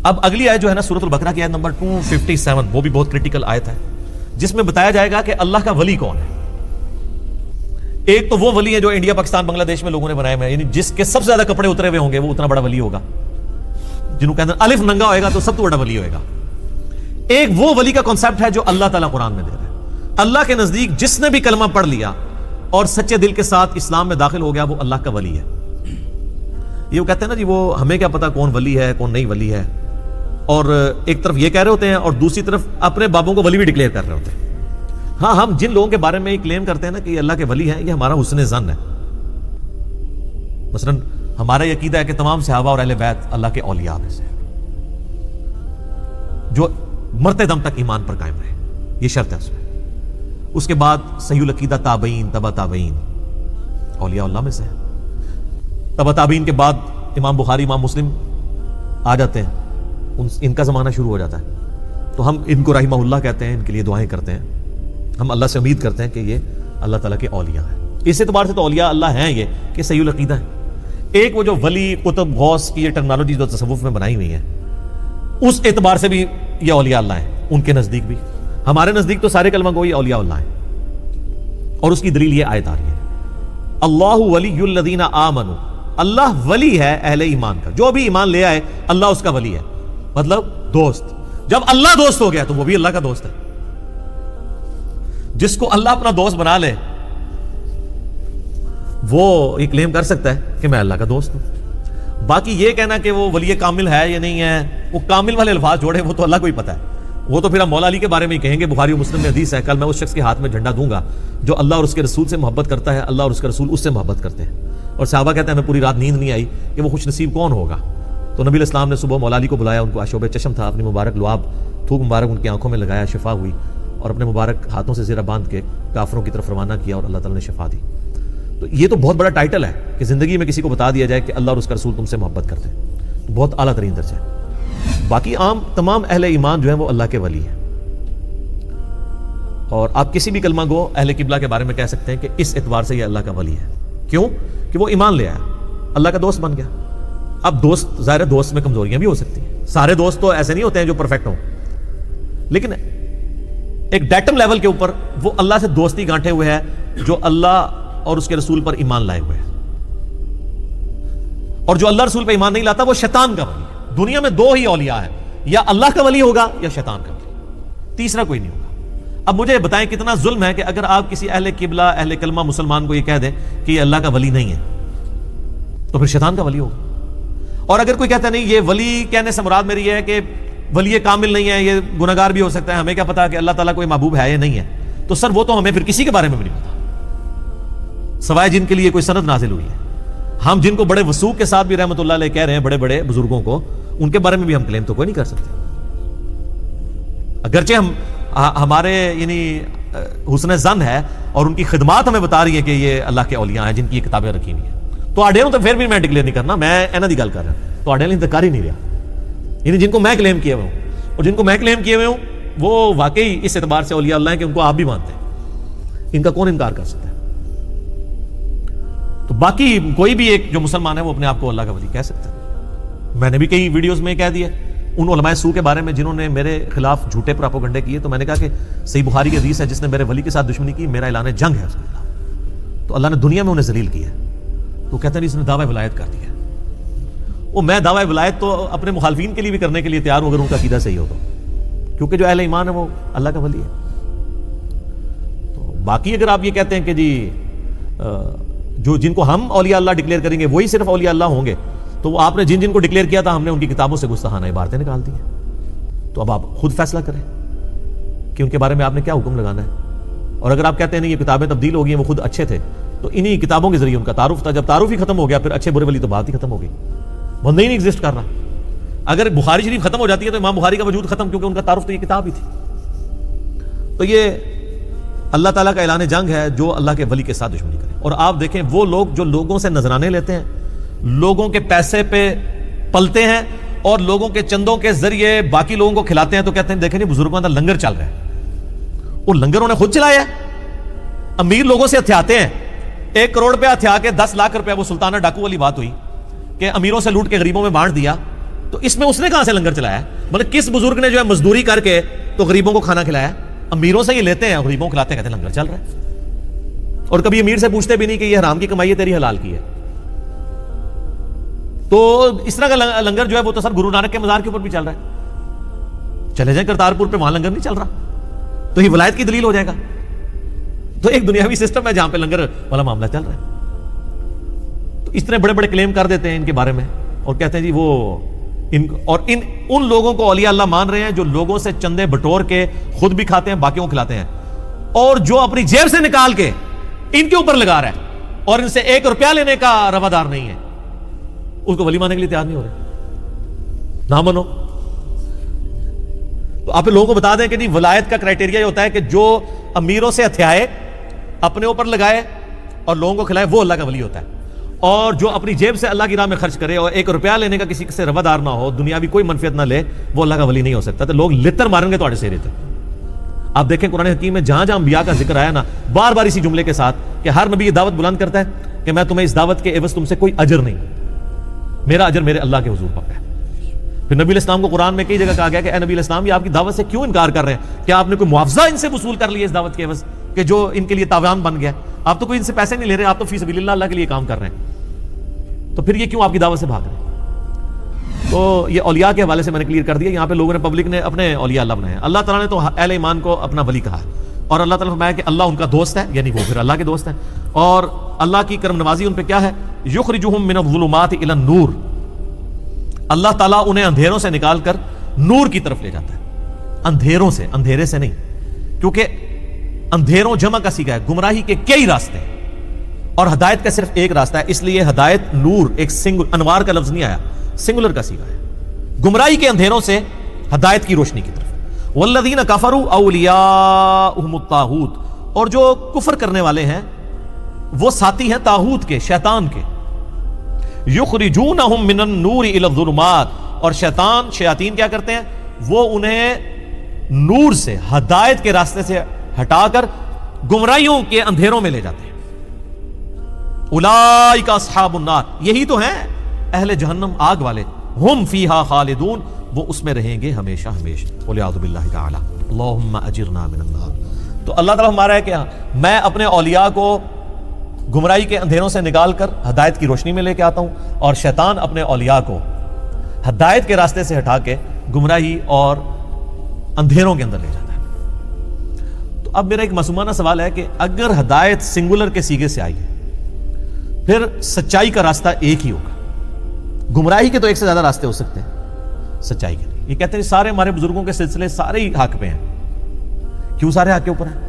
اب اگلی آیت جو ہے نا سورۃ البقرہ کی آیت نمبر 257، وہ بھی بہت کریٹیکل آیت ہے، جس میں بتایا جائے گا کہ اللہ کا ولی کون ہے۔ ایک تو وہ ولی ہے جو انڈیا پاکستان بنگلہ دیش میں لوگوں نے بنائے ہوئے ہیں، یعنی جس کے سب سے زیادہ کپڑے اترے ہوئے ہوں گے وہ اتنا بڑا ولی ہوگا، جنہوں کے اندر الف ننگا ہوئے گا تو سب تو بڑا ولی ہوئے گا۔ ایک وہ ولی کا کانسیپٹ ہے جو اللہ تعالیٰ قرآن میں دے رہا ہے۔ اللہ کے نزدیک جس نے بھی کلمہ پڑھ لیا اور سچے دل کے ساتھ اسلام میں داخل ہو گیا وہ اللہ کا ولی ہے۔ یہ وہ کہتے ہیں نا جی وہ ہمیں کیا پتا کون ولی ہے کون نہیں ولی ہے، اور ایک طرف یہ کہہ رہے ہوتے ہیں اور دوسری طرف اپنے بابوں کو ولی بھی ڈکلیئر کر رہے ہوتے ہیں۔ ہاں، ہم جن لوگوں کے بارے میں یہ کلیم کرتے ہیں نا کہ یہ اللہ کے ولی ہیں، یہ ہمارا حسن ظن ہے۔ مثلا ہمارا یہ عقیدہ ہے کہ تمام صحابہ اور اہل بیت اللہ کے اولیاء میں سے جو مرتے دم تک ایمان پر قائم رہے، یہ شرط ہے اس میں۔ اس کے بعد صحیح العقیدہ تابعین، تبع تابعین اولیاء اللہ میں سے ہے۔ تبع تابعین کے بعد امام بخاری امام مسلم آ جاتے ہیں، ان کا زمانہ شروع ہو جاتا ہے، تو ہم ان کو رحمہ اللہ کہتے ہیں، ان کے لیے دعائیں کرتے ہیں، ہم اللہ سے امید کرتے ہیں کہ یہ اللہ تعالیٰ کے اولیاء ہیں۔ اس اعتبار سے تو اولیاء اللہ ہیں یہ کہ صحیح العقیدہ ہیں۔ ایک وہ جو ولی قطب غوث کی یہ ٹرمنالوجی جو تصوف میں بنائی ہوئی ہے، اس اعتبار سے بھی یہ اولیاء اللہ ہیں، ان کے نزدیک بھی۔ ہمارے نزدیک تو سارے کلمہ گوئی اولیاء اللہ ہیں، اور اس کی دلیل یہ آیت آ رہی ہے، اللہ ولی الذین آمنوا، اللہ ولی ہے اہل ایمان کا، جو بھی ایمان لے آئے اللہ اس کا ولی ہے، مطلب دوست۔ جب اللہ دوست ہو گیا تو وہ بھی اللہ کا دوست ہے۔ جس کو اللہ اپنا دوست بنا لے وہ یہ کلیم کر سکتا ہے کہ میں اللہ کا دوست ہوں۔ باقی یہ کہنا کہ وہ ولی کامل ہے یا نہیں ہے، وہ کامل والے الفاظ جوڑے وہ تو اللہ کو ہی پتا ہے، وہ تو پھر ہم مولا علی کے بارے میں ہی کہیں گے۔ بخاری و مسلم میں حدیث ہے، کل میں اس شخص کے ہاتھ میں جھنڈا دوں گا جو اللہ اور اس کے رسول سے محبت کرتا ہے، اللہ اور اس کے رسول اس سے محبت کرتے ہیں۔ اور صحابہ کہتے ہیں ہمیں پوری رات نیند نہیں آئی کہ وہ خوش نصیب کون ہوگا۔ تو نبی علیہ السلام نے صبح مولا علی کو بلایا، ان کو آشوب چشم تھا، اپنی مبارک لعاب تھوک مبارک ان کی آنکھوں میں لگایا، شفا ہوئی، اور اپنے مبارک ہاتھوں سے زیرہ باندھ کے کافروں کی طرف روانہ کیا اور اللہ تعالیٰ نے شفا دی۔ تو یہ تو بہت بڑا ٹائٹل ہے کہ زندگی میں کسی کو بتا دیا جائے کہ اللہ اور اس کا رسول تم سے محبت کرتے ہیں، بہت اعلیٰ ترین درجہ ہے۔ باقی عام تمام اہل ایمان جو ہیں وہ اللہ کے ولی ہیں، اور آپ کسی بھی کلمہ گو اہل قبلہ کے بارے میں کہہ سکتے ہیں کہ اس اعتبار سے یہ اللہ کا ولی ہے۔ کیوں؟ کہ وہ ایمان لے آیا، اللہ کا دوست بن گیا۔ اب دوست ظاہر ہے دوست میں کمزوریاں بھی ہو سکتی ہیں، سارے دوست تو ایسے نہیں ہوتے ہیں جو پرفیکٹ ہوں، لیکن ایک ڈیٹم لیول کے اوپر وہ اللہ سے دوستی گانٹھے ہوئے ہے جو اللہ اور اس کے رسول پر ایمان لائے ہوئے ہیں، اور جو اللہ رسول پہ ایمان نہیں لاتا وہ شیطان کا ولی ہے۔ دنیا میں دو ہی اولیاء ہیں، یا اللہ کا ولی ہوگا یا شیطان کا ولی، تیسرا کوئی نہیں ہوگا۔ اب مجھے بتائیں کتنا ظلم ہے کہ اگر آپ کسی اہل قبلہ اہل کلمہ مسلمان کو یہ کہہ دیں کہ یہ اللہ کا ولی نہیں ہے تو پھر شیطان کا ولی ہوگا۔ اور اگر کوئی کہتا ہے نہیں یہ ولی کہنے سے مراد میری ہے کہ ولی کامل نہیں ہے، یہ گناہگار بھی ہو سکتا ہے، ہمیں کیا پتا کہ اللہ تعالیٰ کوئی محبوب ہے یا نہیں ہے، تو سر وہ تو ہمیں پھر کسی کے بارے میں بھی نہیں پتا، سوائے جن کے لیے کوئی سند نازل ہوئی ہے۔ ہم جن کو بڑے وثوق کے ساتھ بھی رحمۃ اللہ علیہ کہہ رہے ہیں، بڑے بڑے بزرگوں کو، ان کے بارے میں بھی ہم کلیم تو کوئی نہیں کر سکتے، اگرچہ ہمارے یعنی حسن ظن ہے اور ان کی خدمات ہمیں بتا رہی ہے کہ یہ اللہ کے اولیاء ہیں جن کی یہ کتابیں رکھی ہوئی ہیں۔ تو آڈے ہوں تو پھر بھی میں ڈکلیئر نہیں کرنا، میں اینا دی گل کر رہا ہوں، تو آڈے انتظار ہی نہیں رہا، یعنی جن کو میں کلیم کیے ہوئے ہوں اور جن کو میں کلیم کیے ہوئے ہوں وہ واقعی اس اعتبار سے اولیاء اللہ ہیں کہ ان کو آپ بھی مانتے ہیں، ان کا کون انکار کر سکتا ہے۔ تو باقی کوئی بھی ایک جو مسلمان ہے وہ اپنے آپ کو اللہ کا ولی کہہ سکتا ہے۔ میں نے بھی کئی ویڈیوز میں کہہ دیا ان علماء سو کے بارے میں جنہوں نے میرے خلاف جھوٹے پراپوگنڈے کیے، تو میں نے کہا کہ صحیح بخاری کی حدیث ہے جس نے میرے ولی کے ساتھ دشمنی کی میرا اعلان جنگ ہے اس کے خلاف، تو اللہ نے دنیا میں انہیں ذلیل کیا، تو کہتے ہیں اس نے دعوی ولایت کر دیا۔ وہ میں دعوی ولایت تو اپنے مخالفین کے لیے بھی کرنے کے لیے تیار ہوں اگر ان کا عقیدہ صحیح ہو تو، کیونکہ جو اہل ایمان ہے وہ اللہ کا ولی ہے۔ تو باقی اگر آپ یہ کہتے ہیں کہ جی جو جن کو ہم اولیاء اللہ ڈکلیئر کریں گے وہی صرف اولیاء اللہ ہوں گے، تو وہ آپ نے جن کو ڈکلیئر کیا تھا ہم نے ان کی کتابوں سے گستاخانہ عبارتیں نکال دی ہیں، تو اب آپ خود فیصلہ کریں کہ ان کے بارے میں آپ نے کیا حکم لگانا ہے۔ اور اگر آپ کہتے ہیں نہیں یہ کتابیں تبدیل ہو گئی ہیں وہ خود اچھے تھے، تو انہی کتابوں کے ذریعے ان کا تعارف تھا، جب تعارف ہی ختم ہو گیا پھر اچھے برے ولی تو بات ہی ختم ہو گئی، بندہ ہی نہیں ایگزسٹ کر رہا۔ اگر بخاری شریف ختم ہو جاتی ہے تو امام بخاری کا وجود ختم، کیونکہ ان کا تعارف تو یہ کتاب ہی تھی۔ تو یہ اللہ تعالیٰ کا اعلان جنگ ہے جو اللہ کے ولی کے ساتھ دشمنی کرے۔ اور آپ دیکھیں وہ لوگ جو لوگوں سے نذرانے لیتے ہیں، لوگوں کے پیسے پہ پلتے ہیں اور لوگوں کے چندوں کے ذریعے باقی لوگوں کو کھلاتے ہیں، تو کہتے ہیں دیکھیں نہیں بزرگوں کا لنگر چل رہا ہے، وہ لنگر انہوں نے خود چلایا ہے، امیر لوگوں سے ہتھیاتے ہیں، 1 کروڑ پہ ہتھیا کے 10 لاکھ روپے، وہ سلطانہ ڈاکو والی بات ہوئی کہ امیروں سے لوٹ کے غریبوں میں بانٹ دیا، تو اس میں اس نے کہاں سے لنگر چلایا؟ مطلب کس بزرگ نے جو ہے مزدوری کر کے تو غریبوں کو کھانا کھلایا؟ امیروں سے یہ لیتے ہیں، غریبوں کو کھلاتے ہیں، کہتے ہیں لنگر چل رہا ہے، اور کبھی امیر سے پوچھتے بھی نہیں کہ یہ حرام کی کمائی ہے تیری حلال کی ہے۔ تو اس طرح کا لنگر جو ہے وہ تو سر گرو نانک کے مزار کے اوپر بھی چل رہا ہے، چلے جائیں کرتارپور پہ، وہاں لنگر نہیں چل رہا، تو یہ ولایت کی دلیل ہو جائے گا۔ تو ایک دنیاوی سسٹم ہے جہاں پہ لنگر والا معاملہ چل رہا ہے۔ تو اس طرح بڑے بڑے کلیم کر دیتے ہیں ان کے بارے میں، اور کہتے ہیں جی وہ ان لوگوں کو اولیاء اللہ مان رہے ہیں جو لوگوں سے چندے بٹور کے خود بھی کھاتے ہیں، باقیوں کو کھلاتے ہیں، اور جو اپنی جیب سے نکال کے ان کے اوپر لگا رہا ہے اور ان سے 1 روپیہ لینے کا روادار نہیں ہے، اس کو ولی ماننے کے لیے تیار نہیں ہو رہے۔ نہ منو۔ تو آپ لوگوں کو بتا دیں کہ نہیں، ولایت کا کرائٹیریا یہ ہوتا ہے کہ جو امیروں سے ہتھیائے، اپنے اوپر لگائے اور لوگوں کو کھلائے، وہ اللہ کا ولی ہوتا ہے، اور جو اپنی جیب سے اللہ کی راہ میں خرچ کرے اور 1 روپیہ لینے کا کسی سے روادار نہ ہو، دنیاوی کوئی منفیت نہ لے، وہ اللہ کا ولی نہیں ہو سکتا۔ تو لوگ لتر ماریں گے تھوڑے سیرے تھے۔ آپ دیکھیں قرآن حکیم میں جہاں جہاں انبیاء کا ذکر آیا نا، بار بار اسی جملے کے ساتھ کہ ہر نبی یہ دعوت بلند کرتا ہے کہ میں تمہیں اس دعوت کے عوض تم سے کوئی اجر نہیں، میرا اجر میرے اللہ کے حضور پکا ہے۔ پھر نبی علیہ السلام کو قرآن میں کئی جگہ کہا گیا کہ اے نبی علیہ السلام، یہ آپ کی دعوت سے کیوں انکار کر رہے ہیں؟ کیا آپ نے کوئی معاوضہ ان سے وصول کر لیا اس دعوت کے عوض کہ جو ان کے لیے تاوان بن گیا؟ آپ تو کوئی ان سے پیسے نہیں لے رہے، آپ تو فی سبیل اللہ کے لیے کام کر رہے ہیں، تو پھر یہ کیوں آپ کی دعوت سے بھاگ رہے ہیں؟ تو یہ اولیاء کے حوالے سے میں نے کلیئر کر دیا۔ یہاں پہ لوگوں نے، پبلک نے اپنے اولیاء اللہ بنائے ہیں۔ اللہ تعالیٰ نے تو اہل ایمان کو اپنا ولی کہا ہے، اور اللہ تعالیٰ نے فرمایا کہ اللہ ان کا دوست ہے، یعنی وہ پھر اللہ کے دوست ہیں، اور اللہ کی کرم نوازی ان پہ کیا ہے؟ یخرجہم من الظلمات الی النور، اللہ تعالیٰ انہیں اندھیروں سے نکال کر نور کی طرف لے جاتا ہے۔ اندھیروں سے، اندھیرے سے نہیں، کیونکہ اندھیروں جمع کا صیغہ ہے، گمراہی کے کئی راستے ہیں اور ہدایت کا صرف ایک راستہ ہے، اس لیے ہدایت نور ایک انوار کا لفظ نہیں آیا، سنگولر کا صیغہ ہے۔ گمراہی کے اندھیروں سے ہدایت کی روشنی کی طرف۔ والذین کفروا اولیاءہم الطاغوت، اور جو کفر کرنے والے ہیں وہ ساتھی ہیں طاغوت کے، شیطان کے۔ یخرجونہم من النور الی الظلمات، اور شیاطین کیا کرتے ہیں؟ وہ انہیں نور سے، ہدایت کے راستے سے ہٹا کر گمراہیوں کے اندھیروں میں لے جاتے ہیں۔ اولئک اصحاب النار، یہی تو ہیں اہل جہنم، آگ والے، ہم فیہا خالدون، وہ اس میں رہیں گے ہمیشہ ہمیشہ۔ والعیاذ باللہ تعالی، اللہم اجرنا من النار۔ تو اللہ تعالیٰ ہمارا ہے کہ میں اپنے اولیاء کو گمراہی کے اندھیروں سے نکال کر ہدایت کی روشنی میں لے کے آتا ہوں، اور شیطان اپنے اولیاء کو ہدایت کے راستے سے ہٹا کے گمراہی اور اندھیروں کے اندر لے جاتا ہے۔ تو اب میرا ایک معصومانہ سوال ہے کہ اگر ہدایت سنگولر کے صیغے سے آئی ہے، پھر سچائی کا راستہ ایک ہی ہوگا۔ گمراہی کے تو ایک سے زیادہ راستے ہو سکتے ہیں، سچائی کے نہیں۔ یہ کہتے ہیں سارے ہمارے بزرگوں کے سلسلے سارے ہی حق پہ ہیں۔ کیوں سارے حق کے اوپر ہیں؟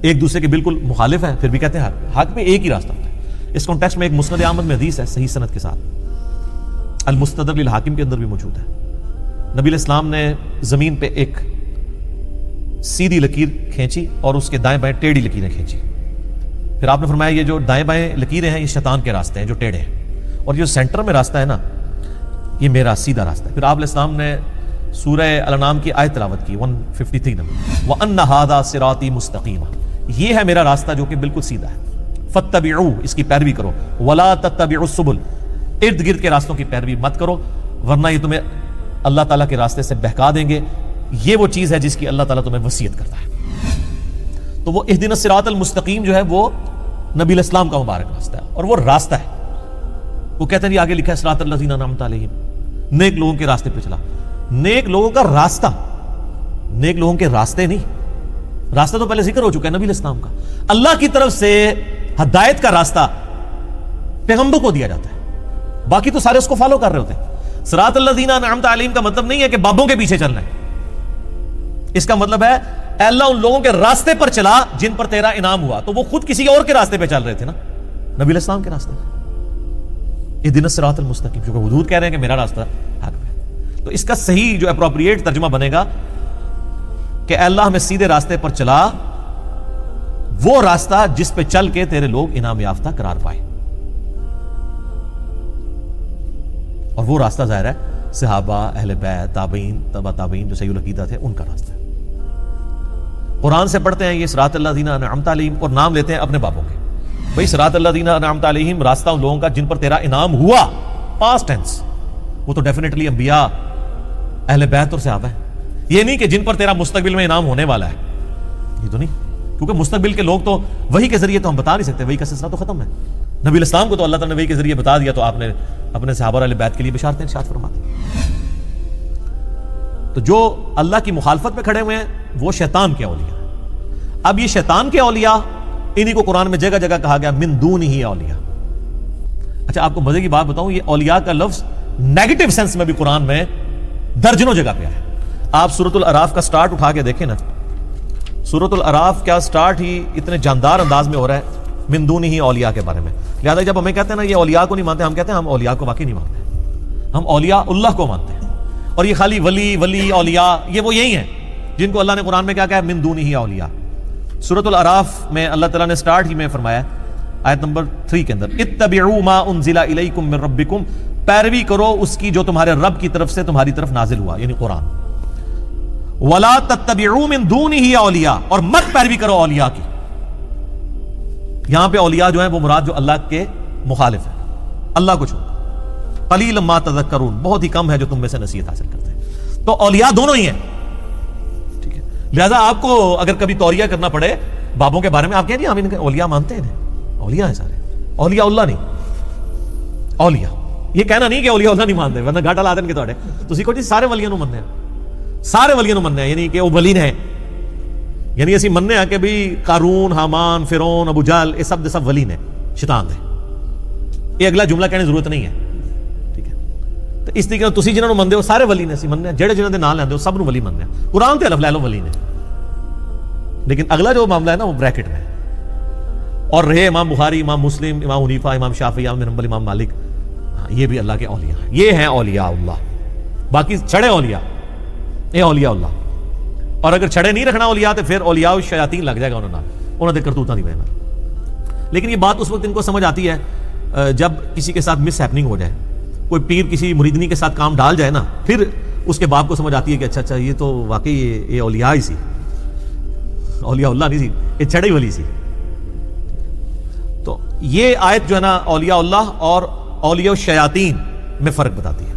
ایک دوسرے کے بالکل مخالف ہیں، پھر بھی کہتے ہیں حق پہ ایک ہی راستہ ہوتا ہے۔ اس کانٹیکسٹ میں ایک مسند احمد میں حدیث ہے صحیح سند کے ساتھ، المستدرک للحاکم کے اندر بھی موجود ہے۔ نبی علیہ السلام نے زمین پہ ایک سیدھی لکیر کھینچی اور اس کے دائیں بائیں ٹیڑھی لکیریں کھینچی۔ پھر آپ نے فرمایا یہ جو دائیں بائیں لکیریں ہیں یہ شیطان کے راستے ہیں جو ٹیڑھے ہیں، اور جو سینٹر میں راستہ ہے نا یہ میرا سیدھا راستہ ہے۔ پھر آپ علیہ السلام نے سورہ الانعام کی آیت تلاوت کی 153 نمبر، وَأَنَّ هَذَا صِرَاطِي مُسْتَقِيمًا، یہ ہے میرا راستہ جو کہ بالکل سیدھا ہے، فَاتَّبِعُوهُ، اس کی پیروی کرو، وَلَا تَتَّبِعُوا السُّبُلَ، ارد گرد کے راستوں کی پیروی مت کرو ورنہ یہ تمہیں اللہ تعالیٰ کے راستے سے بہکا دیں گے۔ یہ وہ چیز ہے جس کی اللہ تعالیٰ تمہیں وصیت کرتا ہے۔ تو وہ اہدنا الصراط المستقیم جو ہے وہ نبی علیہ السلام کا مبارک راستہ ہے، اور وہ راستہ ہے۔ وہ کہتے ہیں یہ آگے لکھا ہے صراط الذین انعمت علیہم، نیک لوگوں کے راستے پہ چلا۔ نیک لوگوں کا راستہ، نیک لوگوں کے راستے نہیں، راستہ تو پہلے ذکر ہو چکا ہے نبی علیہ السلام کا۔ اللہ کی طرف سے ہدایت کا راستہ پیغمبر کو دیا جاتا ہے، باقی تو سارے اس کو فالو کر رہے ہوتے ہیں۔ صراط الذین انعمت علیہم کا مطلب نہیں ہے کہ بابوں کے پیچھے چلنا ہے، اس کا مطلب ہے اے اللہ ان لوگوں کے راستے پر چلا جن پر تیرا انعام ہوا۔ تو وہ خود کسی اور کے راستے پہ چل رہے تھے نا، نبی علیہ السلام کے راستے پہ۔ اہدنا الصراط المستقیم، جو کہ حضور کہہ رہے ہیں کہ میرا راستہ حق ہے۔ تو اس کا صحیح جو اپروپریٹ ترجمہ بنے گا کہ اے اللہ ہمیں سیدھے راستے پر چلا، وہ راستہ جس پہ چل کے تیرے لوگ انعام یافتہ قرار پائے، اور وہ راستہ ظاہر ہے صحابہ، اہل بیت، تابعین، تبع تابعین جو صحیح العقیدہ تھے ان کا راستہ ہے۔ قرآن سے پڑھتے ہیں یہ صراط الذین انعمت علیہم اور نام لیتے ہیں اپنے بابوں کے، بھئی صراط الذین انعمت علیہم راستہ ان لوگوں کا جن پر تیرا انعام ہوا، پاسٹ ٹینس، وہ تو ڈیفینیٹلی انبیاء، اہل بیت اور صحابہ ہیں. یہ نہیں کہ جن پر تیرا مستقبل میں انعام ہونے والا ہے، یہ تو نہیں، کیونکہ مستقبل کے لوگ تو وحی کے ذریعے تو ہم بتا نہیں سکتے، وحی کا سلسلہ تو ختم ہے. نبی الاسلام کو تو اللہ تعالیٰ نے وحی کے ذریعے بتا دیا، تو آپ نے اپنے صحابہ اور اہل بیت کے لیے بشارتیں ارشاد فرماتے ہیں. تو جو اللہ کی مخالفت میں کھڑے ہوئے ہیں وہ شیطان کے اولیاء ہیں. اب یہ شیطان کے اولیاء، انہی کو قرآن میں جگہ جگہ کہا گیا من دونہ اولیاء. اچھا آپ کو مزے کی بات بتاؤں، یہ اولیاء کا لفظ نیگیٹو سینس میں بھی قرآن میں درجنوں جگہ پہ ہے. آپ سورۃ الاعراف کا سٹارٹ اٹھا کے دیکھیں نا، سورۃ الاعراف کا سٹارٹ ہی اتنے جاندار انداز میں ہو رہا ہے من دونہ اولیاء کے بارے میں. لہٰذا جب ہمیں کہتے ہیں نا یہ اولیاء کو نہیں مانتے، ہم کہتے ہیں ہم اولیاء کو واقعی نہیں مانتے، ہم اولیاء اللہ کو مانتے ہیں. اور یہ خالی ولی اولیاء یہ وہ یہی ہیں جن کو اللہ نے قرآن میں کیا کہا ہے من دونہ اولیاء. سورۃ الاعراف میں اللہ تعالیٰ نے سٹارٹ ہی میں فرمایا آیت نمبر 3 کے اندر، اتبعوا ما انزل الیکم من ربکم، پیروی کرو اس کی جو تمہارے رب کی طرف سے تمہاری طرف نازل ہوا، یعنی قرآن. ولا تتبعوا من دونہ اولیاء، اور مت پیروی کرو اولیاء کی. یہاں پہ اولیاء جو ہیں وہ مراد جو اللہ کے مخالف ہیں، اللہ کو چھوڑ. قلیلا ما تذکرون، بہت ہی کم ہے جو تم میں سے نصیحت حاصل کرتے ہیں. تو اولیاء دونوں ہی ہیں، ٹھیک ہے. لہذا آپ کو اگر کبھی توریہ کرنا پڑے بابوں کے بارے میں، آپ کہیں جی ہم ان کے اولیاء مانتے ہیں، اولیاء ہیں سارے، اولیاء اللہ نہیں. اولیاء یہ کہنا نہیں کہ اولیاء اللہ نہیں مانتے، ورنہ گھاٹا لا دیں گے تواڈے. تسی کہو جی سارے ولیاں نو مننے ہیں، سارے ولیاں نو مننے ہیں، یعنی کہ وہ ولی ہیں، یعنی اسی مننے ہیں کہ بھی قارون، حامان، فرعون، ابو جہل یہ سب دے سب ولی نے، شیطان دے. یہ اگلا جملہ کہنے کی ضرورت نہیں ہے، ٹھیک ہے. تو اس طریقے تسی جنہاں نو مندے ہو سارے ولی نے، اسی مننے جڑے جنہاں دے نام لیندے ہو سب نو ولی مننے ہیں. قرآن تے الف لے لو ولی نے، لیکن اگلا جو معاملہ ہے نا وہ بریکٹ میں. اور رہے امام بخاری، امام مسلم، امام حنیفہ، امام شافعی، امام بن حنبل، امام مالک، یہ بھی اللہ کے اولیاء ہیں. یہ ہیں اولیاء اللہ. باقی چھڑے اولیاء، یہ اولیاء اللہ. اور اگر چھڑے نہیں رکھنا اولیاء تو پھر اولیاء الشیاطین لگ جائے گا انہوں نے کرتوتاں نہیں بہنا. لیکن یہ بات اس وقت ان کو سمجھ آتی ہے جب کسی کے ساتھ مس ہیپننگ ہو جائے، کوئی پیر کسی مریدنی کے ساتھ کام ڈال جائے نا، پھر اس کے باپ کو سمجھ آتی ہے کہ اچھا یہ تو واقعی یہ اولیاء ہی سی، اولیاء اللہ نہیں سی، یہ چھڑے ولی سی. تو یہ آیت جو ہے نا اولیاء اللہ اور اولیاء الشیاطین میں فرق بتاتی ہے.